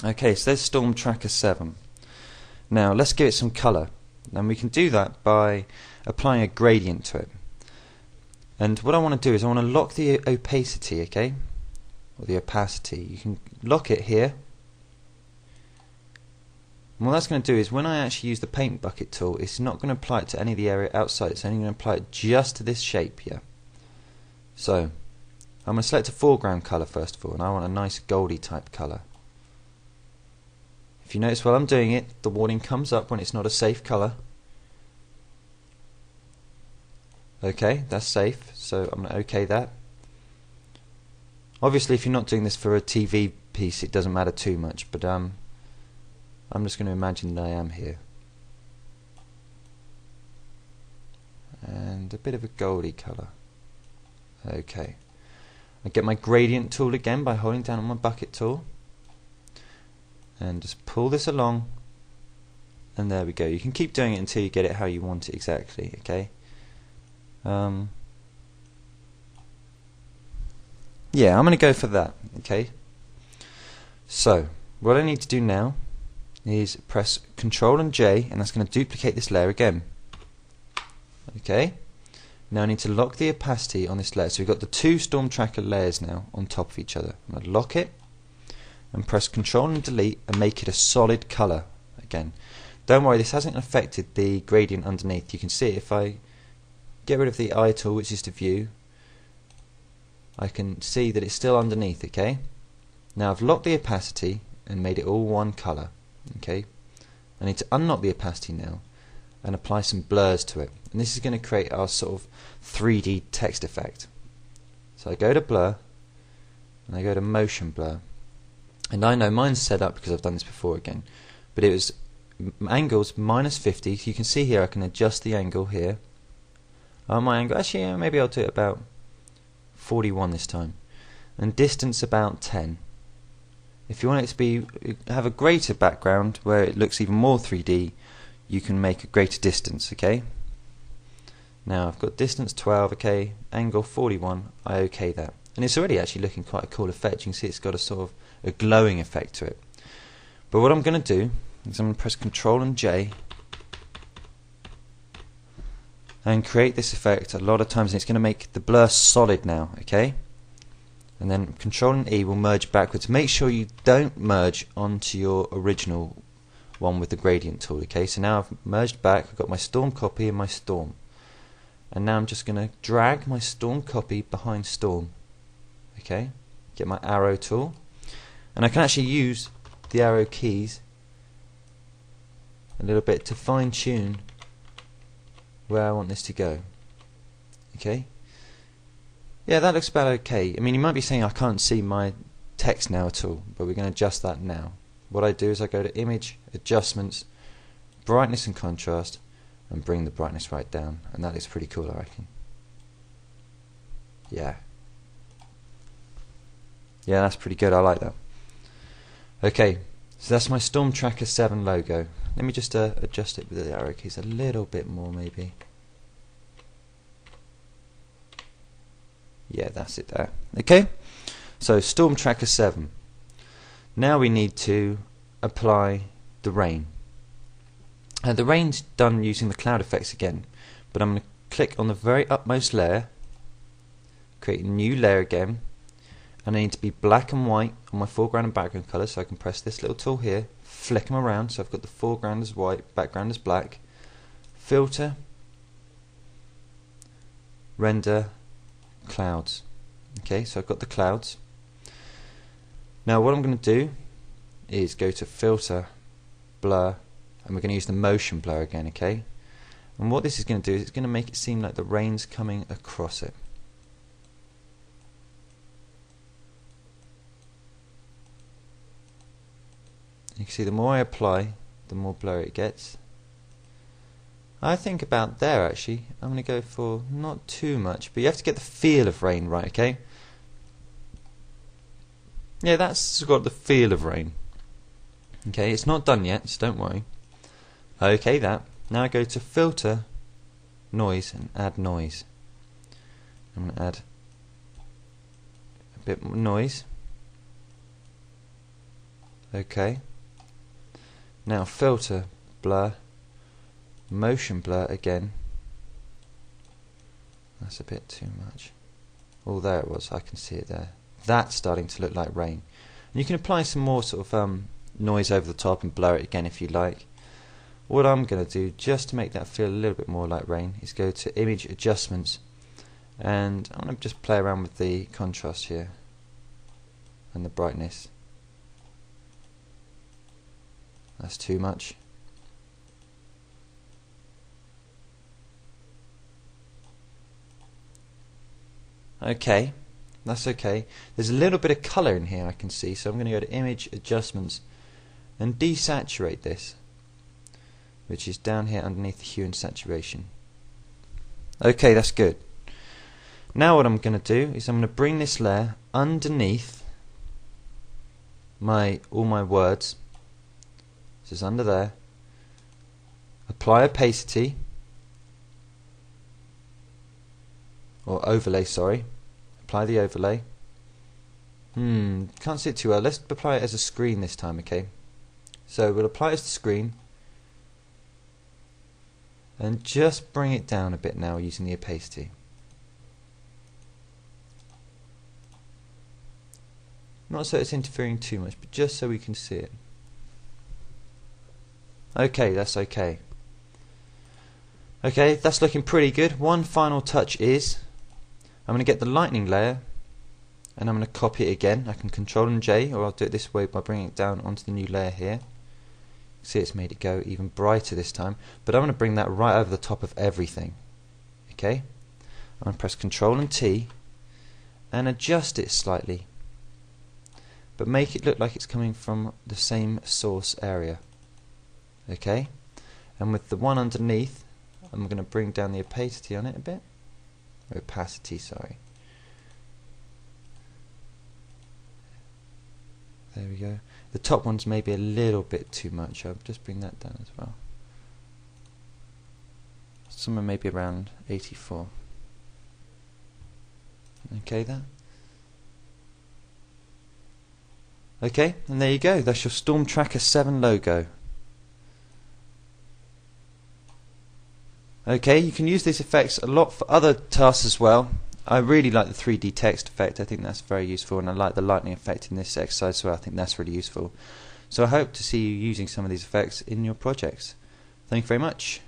Okay, so there's Storm Tracker 7. Now let's give it some colour, and we can do that by applying a gradient to it. And what I want to do is I want to lock the opacity, okay, or the opacity. You can lock it here. And what that's going to do is when I actually use the paint bucket tool, it's not going to apply it to any of the area outside, it's only going to apply it just to this shape here. So I'm going to select a foreground colour first of all, and I want a nice goldy type colour. If you notice while I'm doing it, the warning comes up when it's not a safe colour. Okay, that's safe, so I'm going to OK that. Obviously if you're not doing this for a TV piece it doesn't matter too much, but I'm just going to imagine that I am here. And a bit of a goldy colour. Okay. I get my gradient tool again by holding down on my bucket tool. And just pull this along. And there we go. You can keep doing it until you get it how you want it exactly, okay? Yeah, I'm going to go for that, okay? So, what I need to do now is press Control and J, and that's going to duplicate this layer again. Okay? Now I need to lock the opacity on this layer. So we've got the two Storm Tracker layers now on top of each other. I'm going to lock it and press Control and Delete and make it a solid colour again. Don't worry, this hasn't affected the gradient underneath. You can see it if I get rid of the eye tool, which is to view, I can see that it's still underneath, okay? Now I've locked the opacity and made it all one colour, okay? I need to unlock the opacity now and apply some blurs to it. And this is going to create our sort of 3D text effect. So I go to blur and I go to motion blur. And I know mine's set up because I've done this before again, but it was angles -50. So you can see here I can adjust the angle here. My angle, actually yeah, maybe I'll do it about 41 this time, and distance about 10. If you want it to be have a greater background where it looks even more 3D, you can make a greater distance, okay? Now I've got distance 12, okay, angle 41, I OK that. And it's already actually looking quite a cool effect. You can see it's got a sort of a glowing effect to it. But what I'm going to do is I'm going to press Control and J and create this effect a lot of times, and it's going to make the blur solid now, okay? And then Control and E will merge backwards. Make sure you don't merge onto your original one with the gradient tool, okay? So now I've merged back, I've got my Storm copy and my Storm. And now I'm just going to drag my Storm copy behind Storm, okay? Get my arrow tool, and I can actually use the arrow keys a little bit to fine tune where I want this to go, okay? Yeah, that looks about okay. I mean, you might be saying I can't see my text now at all, but we're going to adjust that now. What I do is I go to Image, Adjustments, Brightness and Contrast, and bring the brightness right down, and that looks pretty cool, I reckon. Yeah, that's pretty good. I like that. Okay, so that's my Storm Tracker 7 logo. Let me just adjust it with the arrow keys a little bit more, maybe. Yeah, that's it there. Okay, so Storm Tracker 7. Now we need to apply the rain. And the rain's done using the cloud effects again, but I'm going to click on the very upmost layer, create a new layer again, and I need to be black and white on my foreground and background colour, so I can press this little tool here, flick them around, so I've got the foreground as white, background as black, filter, render, clouds. Okay, so I've got the clouds. Now what I'm going to do is go to filter, blur, and we're going to use the motion blur again, okay? And what this is going to do is it's going to make it seem like the rain's coming across it. You can see the more I apply, the more blurry it gets. I think about there actually. I'm going to go for not too much, but you have to get the feel of rain right, okay? Yeah, that's got the feel of rain. Okay, it's not done yet, so don't worry. Okay, that. Now I go to Filter, Noise, and add noise. I'm going to add a bit more noise. Okay. Now filter, blur, motion blur again. That's a bit too much. Oh, there it was. I can see it there. That's starting to look like rain. And you can apply some more sort of noise over the top and blur it again if you like. What I'm going to do, just to make that feel a little bit more like rain, is go to Image Adjustments, and I'm going to just play around with the contrast here and the brightness. That's too much. Okay, that's okay. There's a little bit of colour in here I can see, so I'm going to go to Image Adjustments and desaturate this, which is down here underneath the hue and saturation. Okay, that's good. Now what I'm going to do is I'm going to bring this layer underneath all my words. This is under there. Apply opacity, or overlay, sorry. Apply the overlay. Can't see it too well. Let's apply it as a screen this time, okay? So we'll apply it as the screen and just bring it down a bit now using the opacity. Not so it's interfering too much, but just so we can see it. Okay, that's okay. Okay, that's looking pretty good. One final touch is I'm going to get the lightning layer and I'm going to copy it again. I can Control and J, or I'll do it this way by bringing it down onto the new layer here. See, it's made it go even brighter this time, but I'm going to bring that right over the top of everything. Okay, I'm going to press Control and T and adjust it slightly, but make it look like it's coming from the same source area. Okay, and with the one underneath, I'm going to bring down the opacity on it a bit. Opacity, sorry. There we go. The top one's maybe a little bit too much. I'll just bring that down as well. Somewhere maybe around 84. Okay, there. Okay, and there you go. That's your Storm Tracker 7 logo. Okay, you can use these effects a lot for other tasks as well. I really like the 3D text effect. I think that's very useful, and I like the lightning effect in this exercise as well. I think that's really useful. So I hope to see you using some of these effects in your projects. Thank you very much.